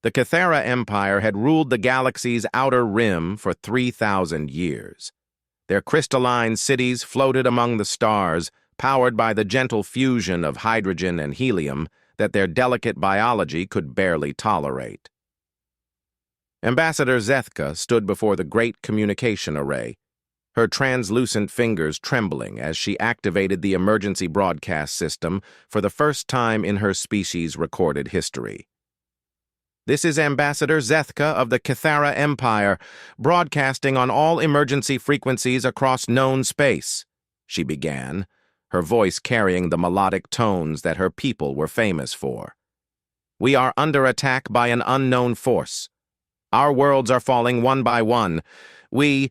The Cathara Empire had ruled the galaxy's outer rim for 3,000 years. Their crystalline cities floated among the stars, powered by the gentle fusion of hydrogen and helium that their delicate biology could barely tolerate. Ambassador Zethka stood before the great communication array, her translucent fingers trembling as she activated the emergency broadcast system for the first time in her species' recorded history. "This is Ambassador Zethka of the Cathara Empire, broadcasting on all emergency frequencies across known space," she began, her voice carrying the melodic tones that her people were famous for. "We are under attack by an unknown force. Our worlds are falling one by one. We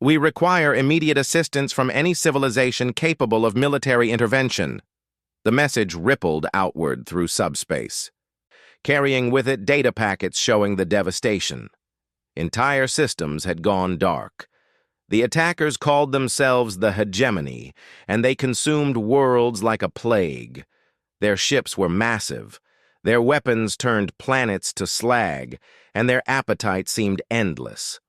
require immediate assistance from any civilization capable of military intervention." The message rippled outward through subspace, carrying with it data packets showing the devastation. Entire systems had gone dark. The attackers called themselves the Hegemony, and they consumed worlds like a plague. Their ships were massive. Their weapons turned planets to slag, and their appetite seemed endless.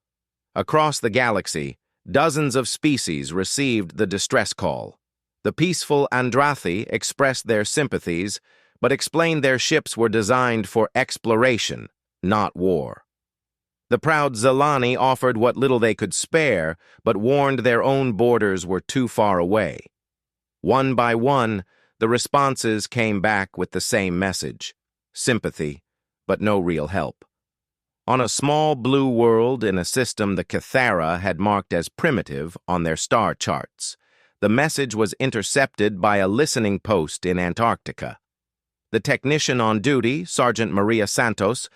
Across the galaxy, dozens of species received the distress call. The peaceful Andrathi expressed their sympathies, but explained their ships were designed for exploration, not war. The proud Zelani offered what little they could spare, but warned their own borders were too far away. One by one, the responses came back with the same message: sympathy, but no real help. On a small blue world in a system the Cathara had marked as primitive on their star charts, the message was intercepted by a listening post in Antarctica. The technician on duty, Sergeant Maria Santos,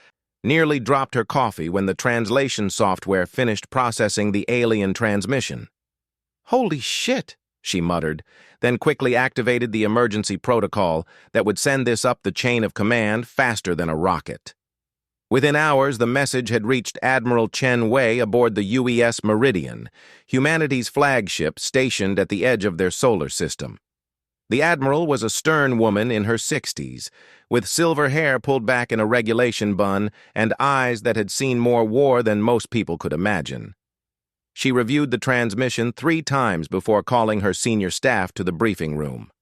nearly dropped her coffee when the translation software finished processing the alien transmission. "Holy shit," she muttered, then quickly activated the emergency protocol that would send this up the chain of command faster than a rocket. Within hours, the message had reached Admiral Chen Wei aboard the UES Meridian, humanity's flagship stationed at the edge of their solar system. The admiral was a stern woman in her 60s, with silver hair pulled back in a regulation bun and eyes that had seen more war than most people could imagine. She reviewed the transmission 3 times before calling her senior staff to the briefing room.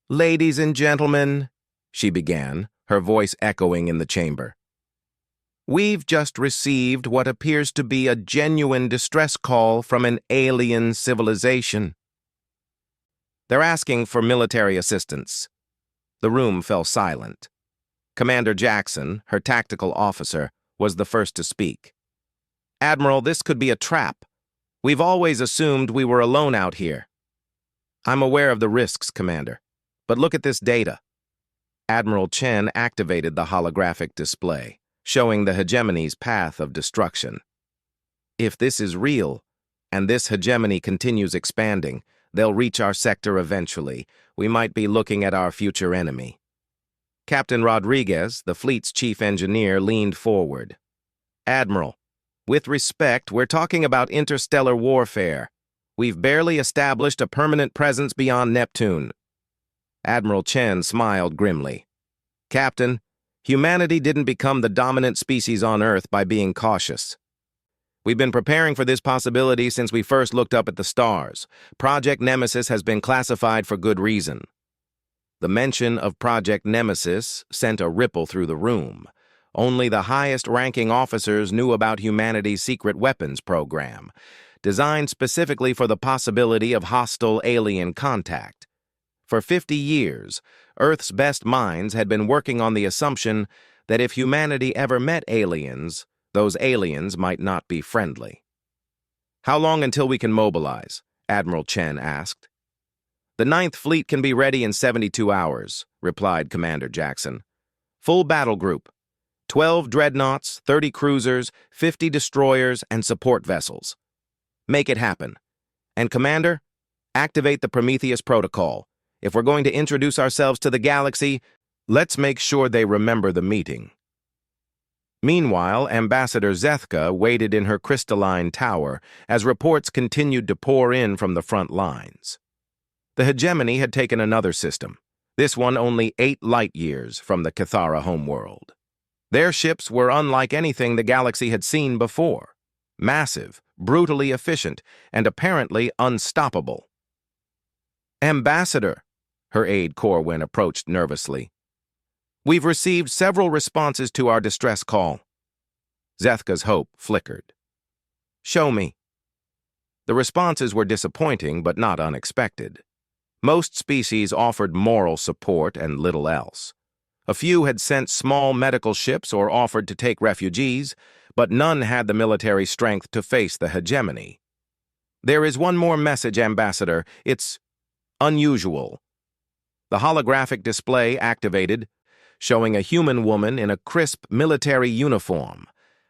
"Ladies and gentlemen," she began, her voice echoing in the chamber, "we've just received what appears to be a genuine distress call from an alien civilization. They're asking for military assistance." The room fell silent. Commander Jackson, her tactical officer, was the first to speak. "Admiral, this could be a trap. We've always assumed we were alone out here." "I'm aware of the risks, Commander, but look at this data." Admiral Chen activated the holographic display, showing the hegemony's path of destruction. "If this is real, and this hegemony continues expanding, they'll reach our sector eventually. We might be looking at our future enemy." Captain Rodriguez, the fleet's chief engineer, leaned forward. "Admiral, with respect, we're talking about interstellar warfare. We've barely established a permanent presence beyond Neptune." Admiral Chen smiled grimly. "Captain, humanity didn't become the dominant species on Earth by being cautious. We've been preparing for this possibility since we first looked up at the stars. Project Nemesis has been classified for good reason." The mention of Project Nemesis sent a ripple through the room. Only the highest-ranking officers knew about humanity's secret weapons program, designed specifically for the possibility of hostile alien contact. For 50 years, Earth's best minds had been working on the assumption that if humanity ever met aliens, those aliens might not be friendly. "How long until we can mobilize?" Admiral Chen asked. "The 9th Fleet can be ready in 72 hours, replied Commander Jackson. "Full battle group. 12 dreadnoughts, 30 cruisers, 50 destroyers, and support vessels. Make it happen. And Commander, activate the Prometheus Protocol. If we're going to introduce ourselves to the galaxy, let's make sure they remember the meeting." Meanwhile, Ambassador Zethka waited in her crystalline tower as reports continued to pour in from the front lines. The hegemony had taken another system, this one only 8 light years from the Cathara homeworld. Their ships were unlike anything the galaxy had seen before. Massive, brutally efficient, and apparently unstoppable. "Ambassador," her aide Corwin approached nervously. "We've received several responses to our distress call." Zethka's hope flickered. "Show me." The responses were disappointing but not unexpected. Most species offered moral support and little else. A few had sent small medical ships or offered to take refugees, but none had the military strength to face the hegemony. "There is one more message, Ambassador. It's unusual." The holographic display activated, showing a human woman in a crisp military uniform.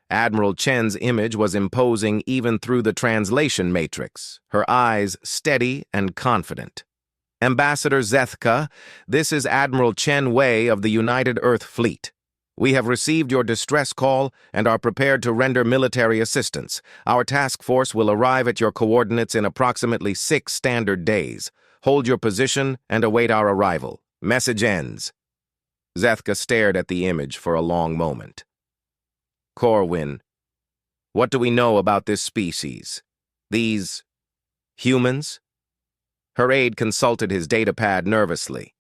Admiral Chen's image was imposing even through the translation matrix, her eyes steady and confident. "Ambassador Zethka, this is Admiral Chen Wei of the United Earth Fleet. We have received your distress call and are prepared to render military assistance. Our task force will arrive at your coordinates in approximately 6 standard days. Hold your position and await our arrival. Message ends." Zethka stared at the image for a long moment. "Corwin, what do we know about this species? These humans?" Her aide consulted his datapad nervously.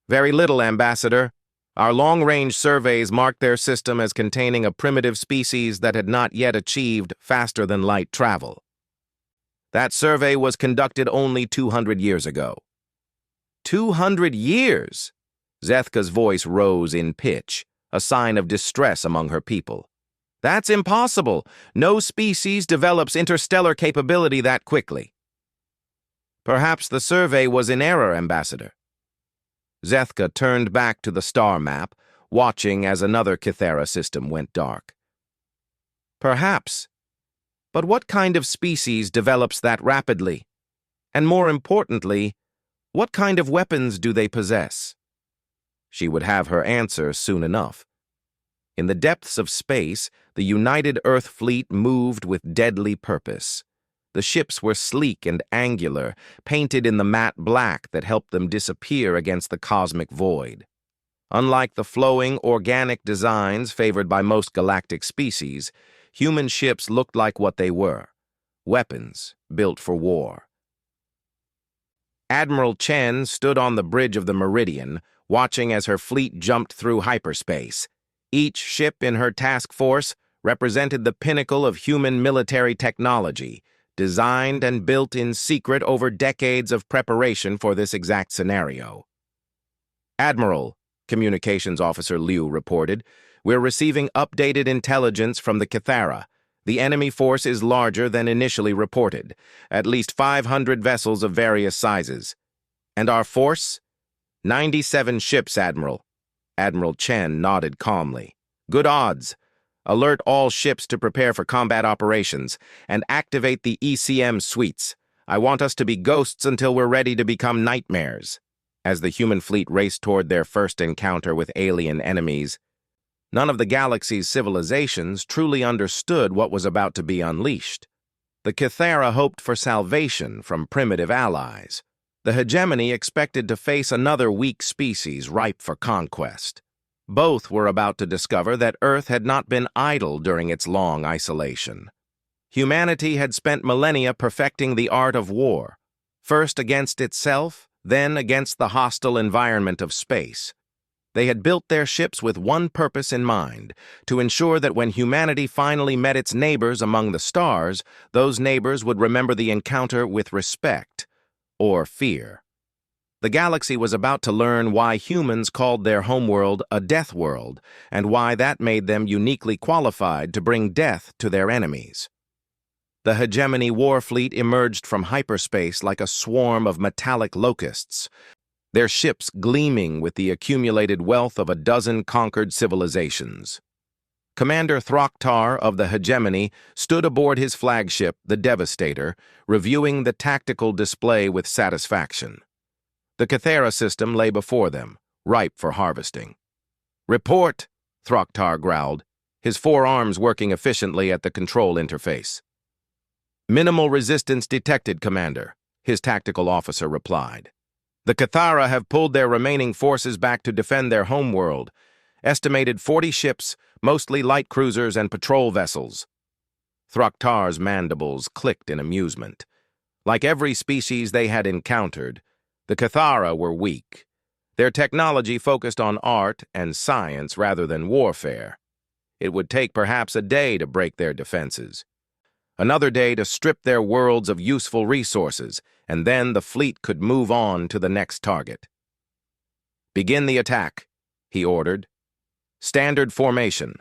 "Very little, Ambassador. Our long-range surveys marked their system as containing a primitive species that had not yet achieved faster-than-light travel. That survey was conducted only 200 years ago." 200 years? Zethka's voice rose in pitch, a sign of distress among her people. "That's impossible. No species develops interstellar capability that quickly." "Perhaps the survey was in error, Ambassador." Zethka turned back to the star map, watching as another Kythera system went dark. "Perhaps. But what kind of species develops that rapidly? And more importantly, what kind of weapons do they possess?" She would have her answer soon enough. In the depths of space, the United Earth Fleet moved with deadly purpose. The ships were sleek and angular, painted in the matte black that helped them disappear against the cosmic void. Unlike the flowing, organic designs favored by most galactic species, human ships looked like what they were: weapons built for war. Admiral Chen stood on the bridge of the Meridian, watching as her fleet jumped through hyperspace. Each ship in her task force represented the pinnacle of human military technology, designed and built in secret over decades of preparation for this exact scenario. "Admiral," Communications Officer Liu reported, "we're receiving updated intelligence from the Kythera. The enemy force is larger than initially reported, at least 500 vessels of various sizes. And our force? 97 ships, Admiral." Admiral Chen nodded calmly. "Good odds. Alert all ships to prepare for combat operations, and activate the ECM suites. I want us to be ghosts until we're ready to become nightmares." As the human fleet raced toward their first encounter with alien enemies, none of the galaxy's civilizations truly understood what was about to be unleashed. The Kythera hoped for salvation from primitive allies. The hegemony expected to face another weak species ripe for conquest. Both were about to discover that Earth had not been idle during its long isolation. Humanity had spent millennia perfecting the art of war, first against itself, then against the hostile environment of space. They had built their ships with one purpose in mind: to ensure that when humanity finally met its neighbors among the stars, those neighbors would remember the encounter with respect or fear. The galaxy was about to learn why humans called their homeworld a death world, and why that made them uniquely qualified to bring death to their enemies. The hegemony war fleet emerged from hyperspace like a swarm of metallic locusts, their ships gleaming with the accumulated wealth of a dozen conquered civilizations. Commander Throcktar of the hegemony stood aboard his flagship, the Devastator, reviewing the tactical display with satisfaction. The Kythera system lay before them, ripe for harvesting. "Report," Throcktar growled, his 4 arms working efficiently at the control interface. "Minimal resistance detected, Commander," his tactical officer replied. "The Kythera have pulled their remaining forces back to defend their homeworld, estimated 40 ships, mostly light cruisers and patrol vessels. Throcktar's mandibles clicked in amusement. Like every species they had encountered, the Cathara were weak. Their technology focused on art and science rather than warfare. It would take perhaps a day to break their defenses. Another day to strip their worlds of useful resources, and then the fleet could move on to the next target. "Begin the attack," he ordered. "Standard formation.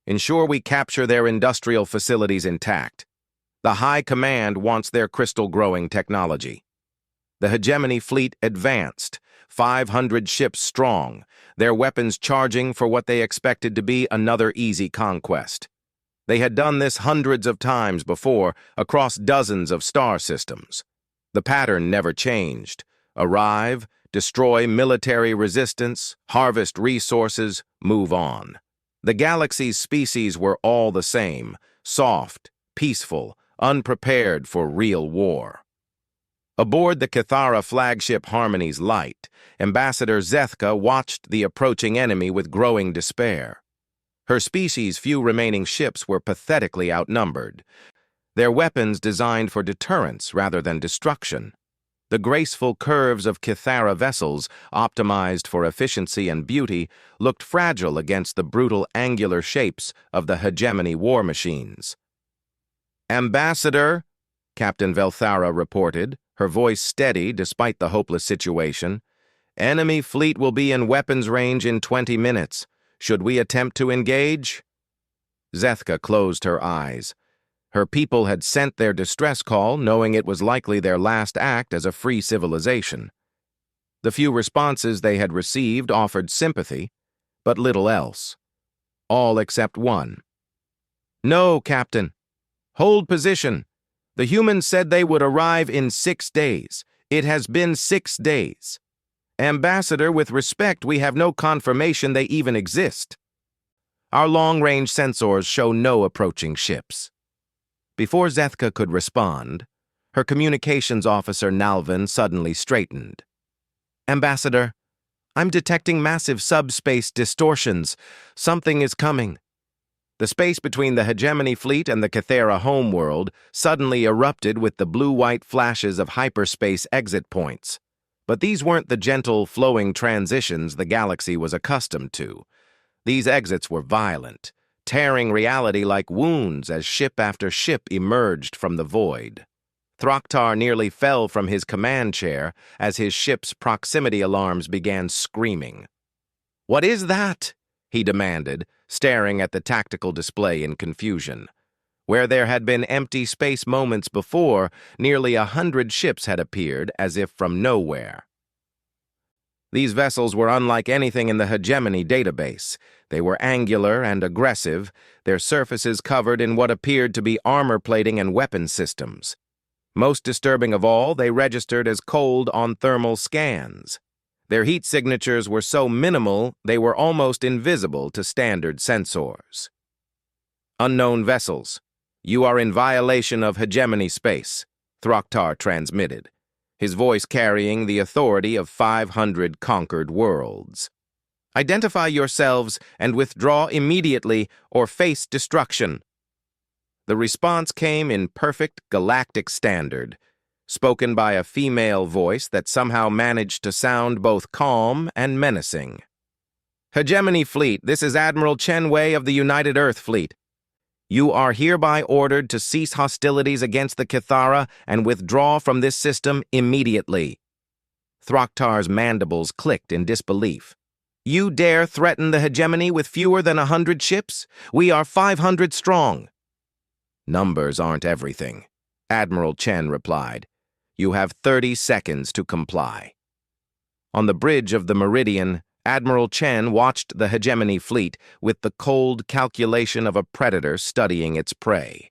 Ensure we capture their industrial facilities intact. The High Command wants their crystal-growing technology." The hegemony fleet advanced, 500 ships strong, their weapons charging for what they expected to be another easy conquest. They had done this hundreds of times before, across dozens of star systems. The pattern never changed. Arrive, destroy military resistance, harvest resources, move on. The galaxy's species were all the same, soft, peaceful, unprepared for real war. Aboard the Cathara flagship Harmony's Light, Ambassador Zethka watched the approaching enemy with growing despair. Her species' few remaining ships were pathetically outnumbered, their weapons designed for deterrence rather than destruction. The graceful curves of Cathara vessels, optimized for efficiency and beauty, looked fragile against the brutal angular shapes of the hegemony war machines. "Ambassador," Captain Velthara reported, her voice steady despite the hopeless situation, "enemy fleet will be in weapons range in 20 minutes. Should we attempt to engage?" Zethka closed her eyes. Her people had sent their distress call, knowing it was likely their last act as a free civilization. The few responses they had received offered sympathy, but little else. All except one. "No, Captain. Hold position. The humans said they would arrive in 6 days. It has been 6 days. Ambassador, with respect, we have no confirmation they even exist. Our long-range sensors show no approaching ships." Before Zethka could respond, her communications officer Nalvin suddenly straightened. "Ambassador, I'm detecting massive subspace distortions. Something is coming." The space between the hegemony fleet and the Cathara homeworld suddenly erupted with the blue-white flashes of hyperspace exit points. But these weren't the gentle, flowing transitions the galaxy was accustomed to. These exits were violent, tearing reality like wounds as ship after ship emerged from the void. Throcktar nearly fell from his command chair as his ship's proximity alarms began screaming. "What is that?" he demanded, staring at the tactical display in confusion. Where there had been empty space moments before, nearly 100 ships had appeared as if from nowhere. These vessels were unlike anything in the hegemony database. They were angular and aggressive, their surfaces covered in what appeared to be armor plating and weapon systems. Most disturbing of all, they registered as cold on thermal scans. Their heat signatures were so minimal they were almost invisible to standard sensors. "Unknown vessels. You are in violation of hegemony space," Throcktar transmitted, his voice carrying the authority of 500 conquered worlds. "Identify yourselves and withdraw immediately or face destruction." The response came in perfect galactic standard, spoken by a female voice that somehow managed to sound both calm and menacing. "Hegemony Fleet, this is Admiral Chen Wei of the United Earth Fleet. You are hereby ordered to cease hostilities against the Cathara and withdraw from this system immediately." Throcktar's mandibles clicked in disbelief. "You dare threaten the hegemony with fewer than 100 ships? We are 500 strong." "Numbers aren't everything," Admiral Chen replied. "You have 30 seconds to comply." On the bridge of the Meridian, Admiral Chen watched the hegemony fleet with the cold calculation of a predator studying its prey.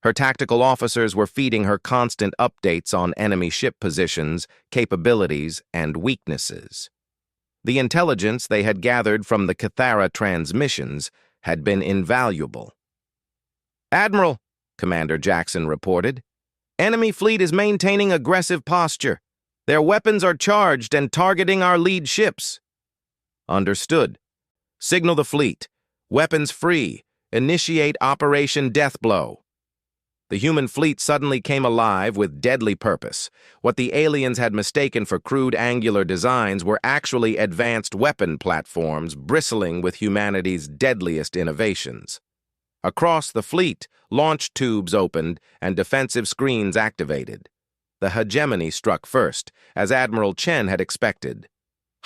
Her tactical officers were feeding her constant updates on enemy ship positions, capabilities, and weaknesses. The intelligence they had gathered from the Cathara transmissions had been invaluable. "Admiral," Commander Jackson reported, "enemy fleet is maintaining aggressive posture. Their weapons are charged and targeting our lead ships." "Understood. Signal the fleet. Weapons free. Initiate Operation Deathblow. The human fleet suddenly came alive with deadly purpose. What the aliens had mistaken for crude angular designs were actually advanced weapon platforms bristling with humanity's deadliest innovations. Across the fleet, launch tubes opened and defensive screens activated. The hegemony struck first, as Admiral Chen had expected.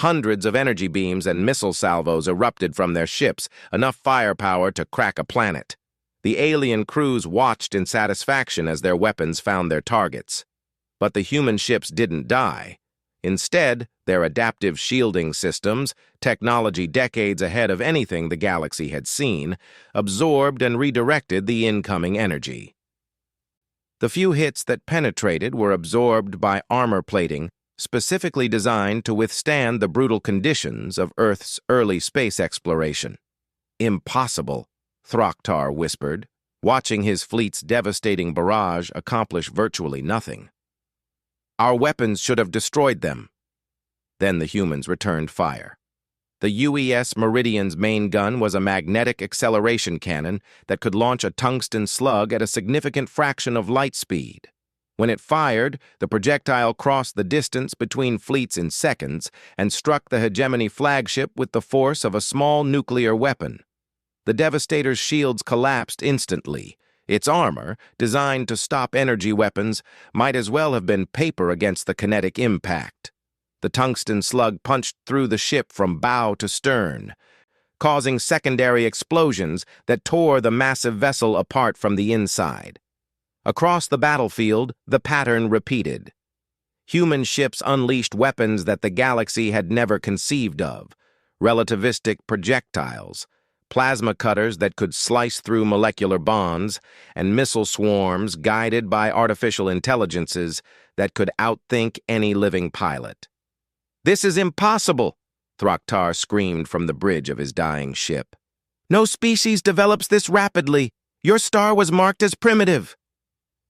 Hundreds of energy beams and missile salvos erupted from their ships, enough firepower to crack a planet. The alien crews watched in satisfaction as their weapons found their targets. But the human ships didn't die. Instead, their adaptive shielding systems, technology decades ahead of anything the galaxy had seen, absorbed and redirected the incoming energy. The few hits that penetrated were absorbed by armor plating, specifically designed to withstand the brutal conditions of Earth's early space exploration. Impossible, Throcktar whispered, watching his fleet's devastating barrage accomplish virtually nothing. Our weapons should have destroyed them. Then the humans returned fire. The UES Meridian's main gun was a magnetic acceleration cannon that could launch a tungsten slug at a significant fraction of light speed. When it fired, the projectile crossed the distance between fleets in seconds and struck the Hegemony flagship with the force of a small nuclear weapon. The Devastator's shields collapsed instantly. Its armor, designed to stop energy weapons, might as well have been paper against the kinetic impact. The tungsten slug punched through the ship from bow to stern, causing secondary explosions that tore the massive vessel apart from the inside. Across the battlefield, the pattern repeated. Human ships unleashed weapons that the galaxy had never conceived of, relativistic projectiles, plasma cutters that could slice through molecular bonds, and missile swarms guided by artificial intelligences that could outthink any living pilot. "This is impossible!" Throcktar screamed from the bridge of his dying ship. "No species develops this rapidly. Your star was marked as primitive."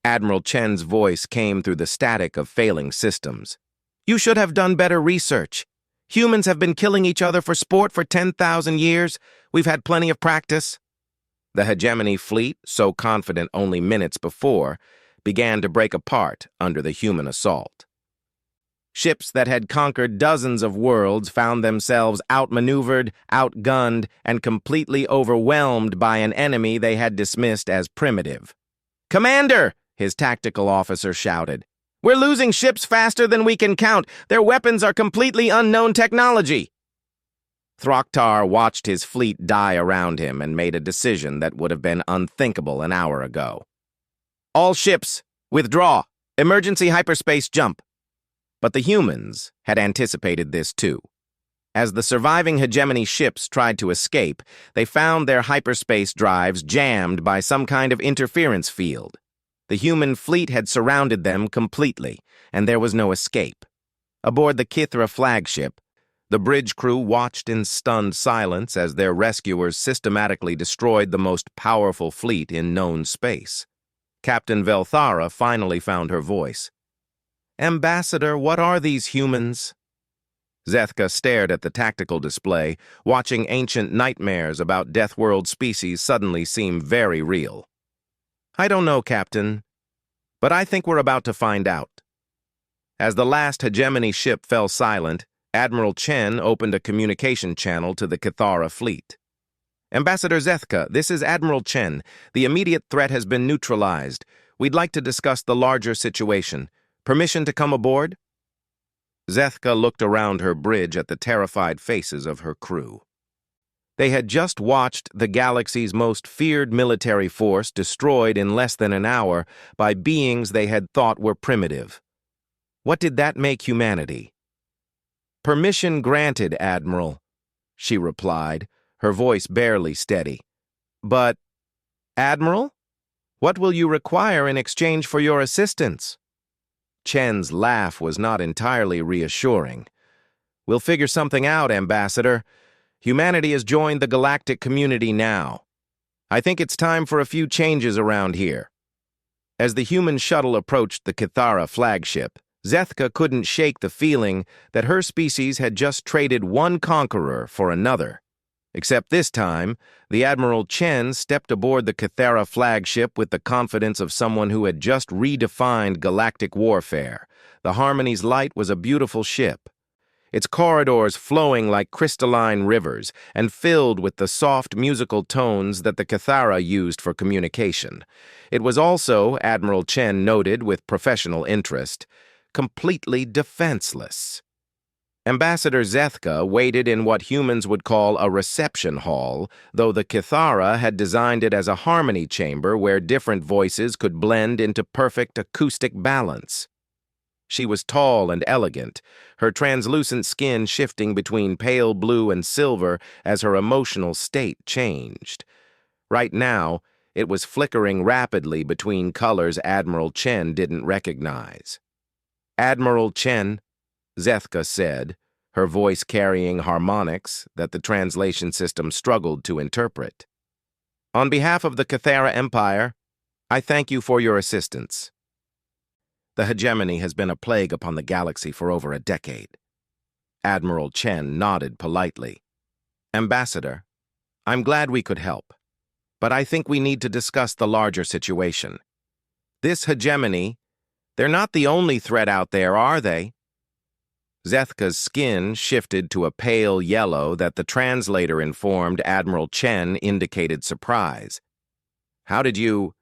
Admiral Chen's voice came through the static of failing systems. "You should have done better research. Humans have been killing each other for sport for 10,000 years. We've had plenty of practice." The Hegemony fleet, so confident only minutes before, began to break apart under the human assault. Ships that had conquered dozens of worlds found themselves outmaneuvered, outgunned, and completely overwhelmed by an enemy they had dismissed as primitive. "Commander!" his tactical officer shouted. "We're losing ships faster than we can count. Their weapons are completely unknown technology." Throcktar watched his fleet die around him and made a decision that would have been unthinkable an hour ago. "All ships, withdraw. Emergency hyperspace jump." But the humans had anticipated this too. As the surviving Hegemony ships tried to escape, they found their hyperspace drives jammed by some kind of interference field. The human fleet had surrounded them completely, and there was no escape. Aboard the Kithra flagship, the bridge crew watched in stunned silence as their rescuers systematically destroyed the most powerful fleet in known space. Captain Velthara finally found her voice. "Ambassador, what are these humans?" Zethka stared at the tactical display, watching ancient nightmares about Deathworld species suddenly seem very real. "I don't know, Captain, but I think we're about to find out." As the last Hegemony ship fell silent, Admiral Chen opened a communication channel to the Kithara fleet. "Ambassador Zethka, this is Admiral Chen. The immediate threat has been neutralized. We'd like to discuss the larger situation. Permission to come aboard?" Zethka looked around her bridge at the terrified faces of her crew. They had just watched the galaxy's most feared military force destroyed in less than an hour by beings they had thought were primitive. What did that make humanity? "Permission granted, Admiral," she replied, her voice barely steady. "But, Admiral, what will you require in exchange for your assistance?" Chen's laugh was not entirely reassuring. "We'll figure something out, Ambassador. Humanity has joined the galactic community now. I think it's time for a few changes around here." As the human shuttle approached the Kithara flagship, Zethka couldn't shake the feeling that her species had just traded one conqueror for another. Except this time, the Admiral Chen stepped aboard the Cathara flagship with the confidence of someone who had just redefined galactic warfare. The Harmony's Light was a beautiful ship, its corridors flowing like crystalline rivers and filled with the soft musical tones that the Cathara used for communication. It was also, Admiral Chen noted with professional interest, completely defenseless. Ambassador Zethka waited in what humans would call a reception hall, though the Cathara had designed it as a harmony chamber where different voices could blend into perfect acoustic balance. She was tall and elegant, her translucent skin shifting between pale blue and silver as her emotional state changed. Right now, it was flickering rapidly between colors Admiral Chen didn't recognize. "Admiral Chen," Zethka said, her voice carrying harmonics that the translation system struggled to interpret. "On behalf of the Cathara Empire, I thank you for your assistance. The hegemony has been a plague upon the galaxy for over a decade." Admiral Chen nodded politely. "Ambassador, I'm glad we could help, but I think we need to discuss the larger situation. This hegemony, they're not the only threat out there, are they?" Zethka's skin shifted to a pale yellow that the translator informed Admiral Chen indicated surprise. "How did you—"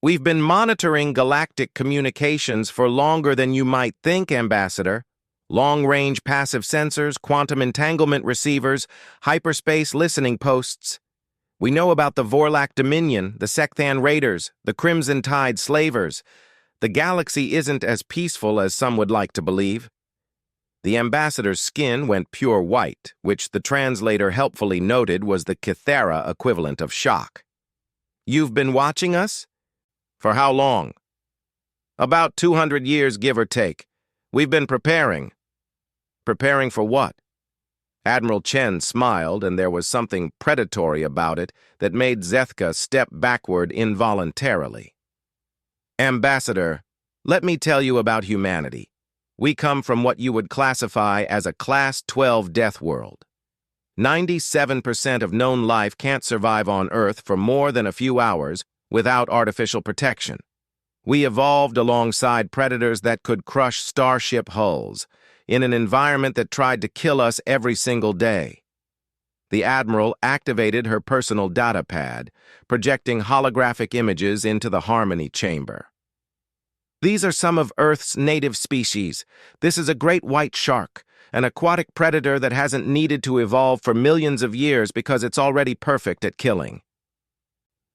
"We've been monitoring galactic communications for longer than you might think, Ambassador. Long-range passive sensors, quantum entanglement receivers, hyperspace listening posts. We know about the Vorlak Dominion, the Sekthan Raiders, the Crimson Tide Slavers. The galaxy isn't as peaceful as some would like to believe." The ambassador's skin went pure white, which the translator helpfully noted was the Cathara equivalent of shock. "You've been watching us? For how long?" "About 200 years, give or take. We've been preparing." "Preparing for what?" Admiral Chen smiled, and there was something predatory about it that made Zethka step backward involuntarily. "Ambassador, let me tell you about humanity. We come from what you would classify as a Class 12 death world. 97% of known life can't survive on Earth for more than a few hours without artificial protection. We evolved alongside predators that could crush starship hulls, in an environment that tried to kill us every single day." The Admiral activated her personal data pad, projecting holographic images into the Harmony Chamber. "These are some of Earth's native species. This is a great white shark, an aquatic predator that hasn't needed to evolve for millions of years because it's already perfect at killing.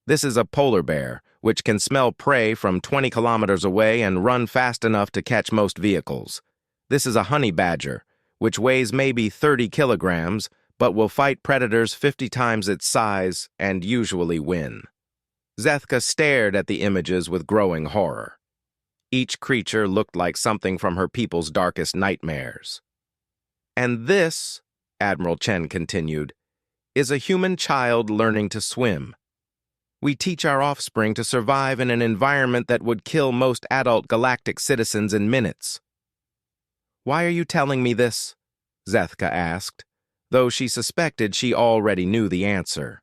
This is a polar bear, which can smell prey from 20 kilometers away and run fast enough to catch most vehicles. This is a honey badger, which weighs maybe 30 kilograms, but will fight predators 50 times its size and usually win." Zethka stared at the images with growing horror. Each creature looked like something from her people's darkest nightmares. "And this," Admiral Chen continued, "is a human child learning to swim. We teach our offspring to survive in an environment that would kill most adult galactic citizens in minutes." "Why are you telling me this?" Zethka asked, though she suspected she already knew the answer.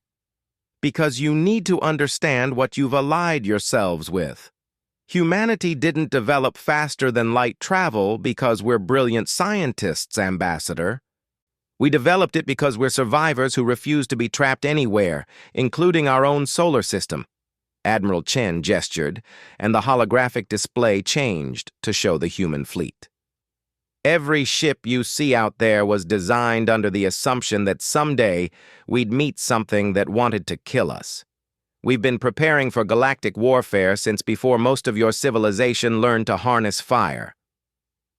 "Because you need to understand what you've allied yourselves with. Humanity didn't develop faster than light travel because we're brilliant scientists, Ambassador. We developed it because we're survivors who refuse to be trapped anywhere, including our own solar system." Admiral Chen gestured, and the holographic display changed to show the human fleet. "Every ship you see out there was designed under the assumption that someday we'd meet something that wanted to kill us. We've been preparing for galactic warfare since before most of your civilization learned to harness fire.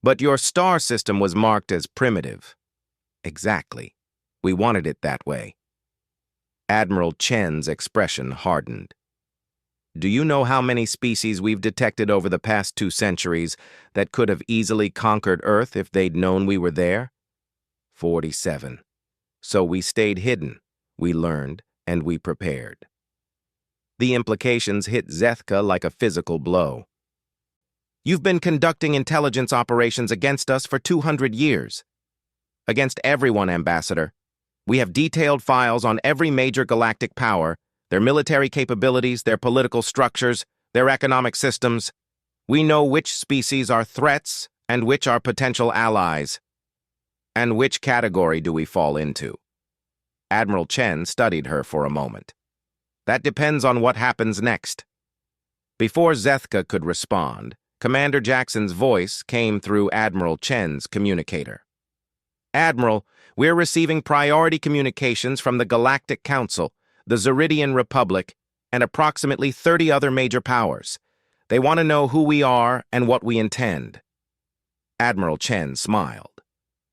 But your star system was marked as primitive." "Exactly. We wanted it that way." Admiral Chen's expression hardened. "Do you know how many species we've detected over the past 2 centuries that could have easily conquered Earth if they'd known we were there? 47. So we stayed hidden, we learned, and we prepared." The implications hit Zethka like a physical blow. "You've been conducting intelligence operations against us for 200 years. Against everyone, Ambassador. We have detailed files on every major galactic power, their military capabilities, their political structures, their economic systems. We know which species are threats and which are potential allies. And which category do we fall into? Admiral Chen studied her for a moment. That depends on what happens next. Before Zethka could respond, Commander Jackson's voice came through Admiral Chen's communicator. Admiral, we're receiving priority communications from the Galactic Council, the Zeridian Republic, and approximately 30 other major powers. They want to know who we are and what we intend. Admiral Chen smiled.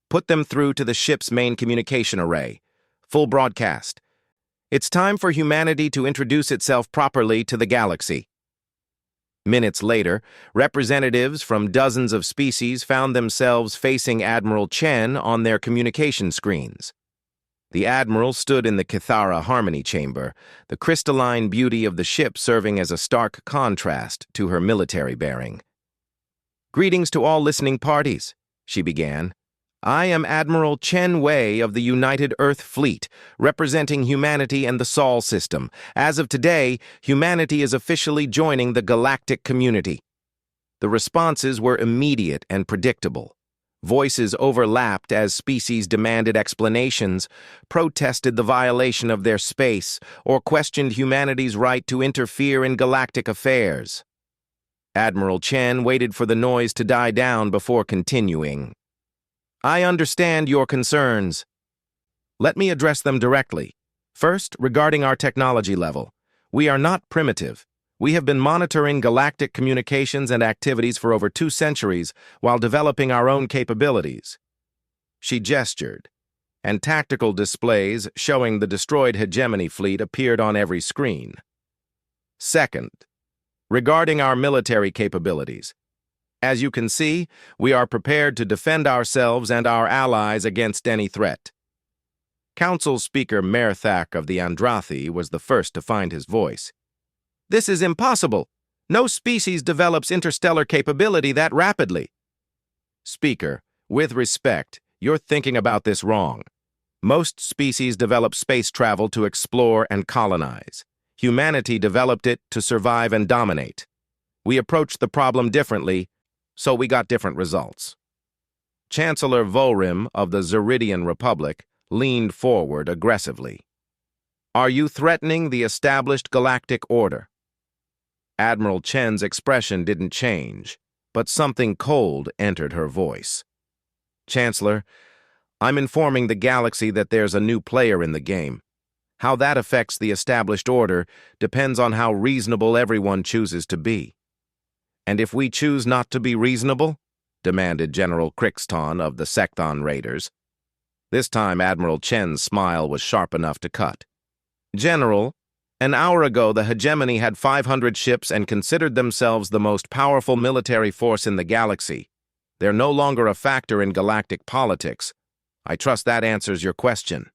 Put them through to the ship's main communication array. Full broadcast. It's time for humanity to introduce itself properly to the galaxy. Minutes later, representatives from dozens of species found themselves facing Admiral Chen on their communication screens. The Admiral stood in the Kithara Harmony Chamber, the crystalline beauty of the ship serving as a stark contrast to her military bearing. "Greetings to all listening parties," she began. "I am Admiral Chen Wei of the United Earth Fleet, representing humanity and the Sol system. As of today, humanity is officially joining the galactic community." The responses were immediate and predictable. Voices overlapped as species demanded explanations, protested the violation of their space, or questioned humanity's right to interfere in galactic affairs. Admiral Chen waited for the noise to die down before continuing. "I understand your concerns. Let me address them directly. First, regarding our technology level. We are not primitive. We have been monitoring galactic communications and activities for over 2 centuries while developing our own capabilities." She gestured, and tactical displays showing the destroyed hegemony fleet appeared on every screen. Second, regarding our military capabilities. As you can see, we are prepared to defend ourselves and our allies against any threat. Council Speaker Merthak of the Andrathi was the first to find his voice. "This is impossible. No species develops interstellar capability that rapidly." "Speaker, with respect, you're thinking about this wrong. Most species develop space travel to explore and colonize. Humanity developed it to survive and dominate. We approached the problem differently, so we got different results." Chancellor Vorim of the Zeridian Republic leaned forward aggressively. "Are you threatening the established galactic order?" Admiral Chen's expression didn't change, but something cold entered her voice. "Chancellor, I'm informing the galaxy that there's a new player in the game. How that affects the established order depends on how reasonable everyone chooses to be." "And if we choose not to be reasonable?" demanded General Crixton of the Sekthon Raiders. This time Admiral Chen's smile was sharp enough to cut. "General, an hour ago the hegemony had 500 ships and considered themselves the most powerful military force in the galaxy. They're no longer a factor in galactic politics. I trust that answers your question."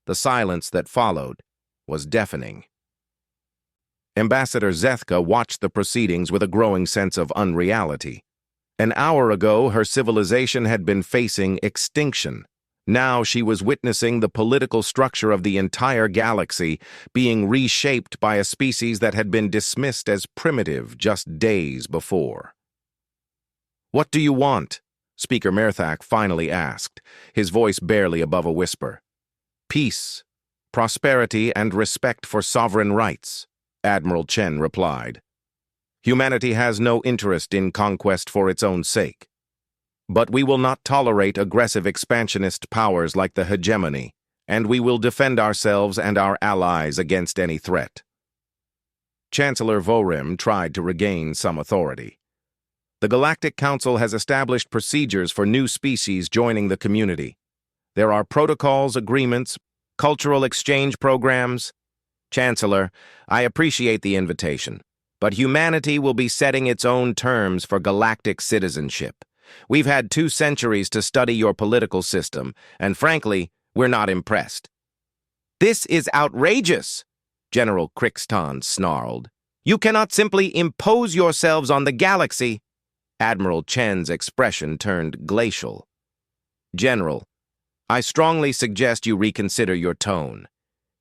The silence that followed was deafening. Ambassador Zethka watched the proceedings with a growing sense of unreality. An hour ago, her civilization had been facing extinction. Now she was witnessing the political structure of the entire galaxy being reshaped by a species that had been dismissed as primitive just days before. "What do you want?" Speaker Merthak finally asked, his voice barely above a whisper. "Peace, prosperity, and respect for sovereign rights," Admiral Chen replied. "Humanity has no interest in conquest for its own sake. But we will not tolerate aggressive expansionist powers like the hegemony, and we will defend ourselves and our allies against any threat." Chancellor Vorim tried to regain some authority. "The Galactic Council has established procedures for new species joining the community. There are protocols, agreements, cultural exchange programs. Chancellor, I appreciate the invitation, but humanity will be setting its own terms for galactic citizenship. We've had 2 centuries to study your political system, and frankly, we're not impressed." "This is outrageous," General Crixton snarled. "You cannot simply impose yourselves on the galaxy." Admiral Chen's expression turned glacial. "General, I strongly suggest you reconsider your tone.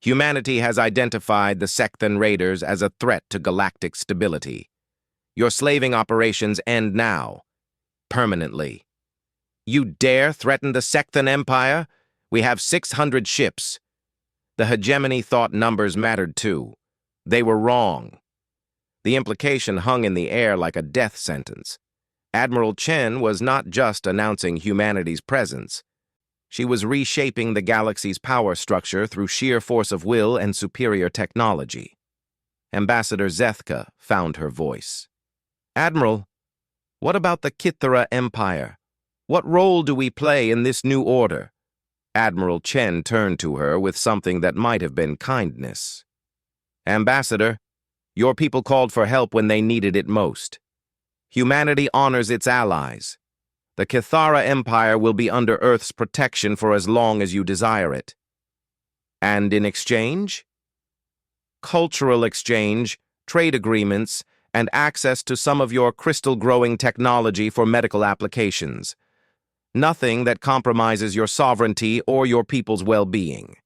Humanity has identified the Secthan Raiders as a threat to galactic stability. Your slaving operations end now, permanently. You dare threaten the Secthan Empire? We have 600 ships. The hegemony thought numbers mattered too. They were wrong. The implication hung in the air like a death sentence. Admiral Chen was not just announcing humanity's presence. She was reshaping the galaxy's power structure through sheer force of will and superior technology. Ambassador Zethka found her voice. Admiral, what about the Kithara Empire? What role do we play in this new order? Admiral Chen turned to her with something that might have been kindness. Ambassador, your people called for help when they needed it most. Humanity honors its allies. The Kithara Empire will be under Earth's protection for as long as you desire it. And in exchange? Cultural exchange, trade agreements, and access to some of your crystal-growing technology for medical applications. Nothing that compromises your sovereignty or your people's well-being.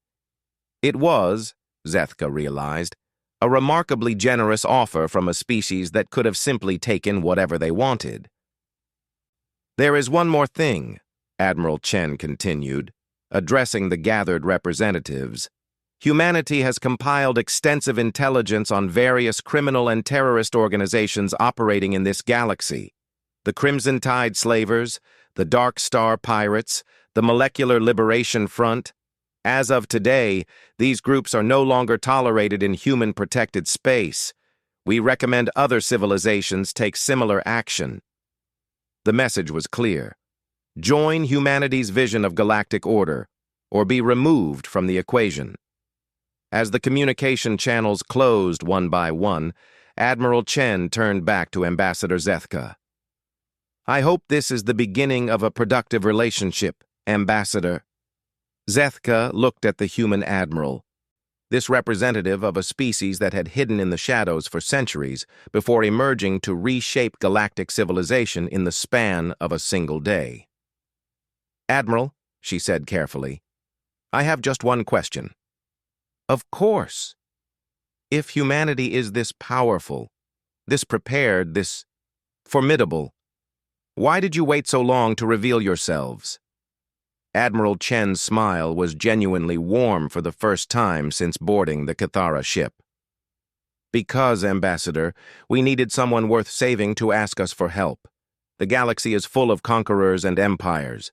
It was, Zethka realized, a remarkably generous offer from a species that could have simply taken whatever they wanted. There is one more thing, Admiral Chen continued, addressing the gathered representatives. Humanity has compiled extensive intelligence on various criminal and terrorist organizations operating in this galaxy. The Crimson Tide Slavers, the Dark Star Pirates, the Molecular Liberation Front. As of today, these groups are no longer tolerated in human-protected space. We recommend other civilizations take similar action. The message was clear. Join humanity's vision of galactic order, or be removed from the equation. As the communication channels closed one by one, Admiral Chen turned back to Ambassador Zethka. I hope this is the beginning of a productive relationship, Ambassador. Zethka looked at the human admiral, this representative of a species that had hidden in the shadows for centuries before emerging to reshape galactic civilization in the span of a single day. Admiral, she said carefully, I have just one question. Of course. If humanity is this powerful, this prepared, this formidable, why did you wait so long to reveal yourselves? Admiral Chen's smile was genuinely warm for the first time since boarding the Kithara ship. Because, Ambassador, we needed someone worth saving to ask us for help. The galaxy is full of conquerors and empires.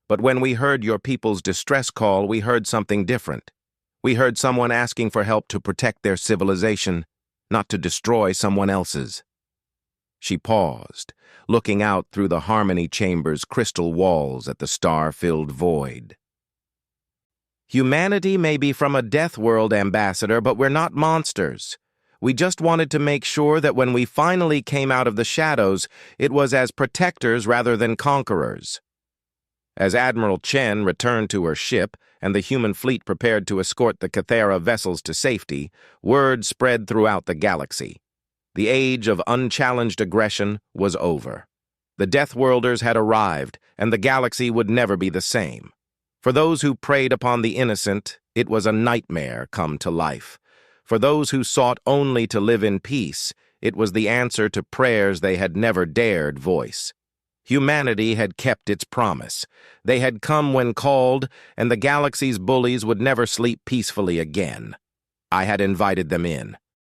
But when we heard your people's distress call, we heard something different. We heard someone asking for help to protect their civilization, not to destroy someone else's. She paused, looking out through the Harmony Chamber's crystal walls at the star-filled void. Humanity may be from a death world, Ambassador, but we're not monsters. We just wanted to make sure that when we finally came out of the shadows, it was as protectors rather than conquerors. As Admiral Chen returned to her ship and the human fleet prepared to escort the Kithara vessels to safety, word spread throughout the galaxy. The age of unchallenged aggression was over. The Deathworlders had arrived, and the galaxy would never be the same. For those who preyed upon the innocent, it was a nightmare come to life. For those who sought only to live in peace, it was the answer to prayers they had never dared voice. Humanity had kept its promise. They had come when called, and the galaxy's bullies would never sleep peacefully again. I had invited them in.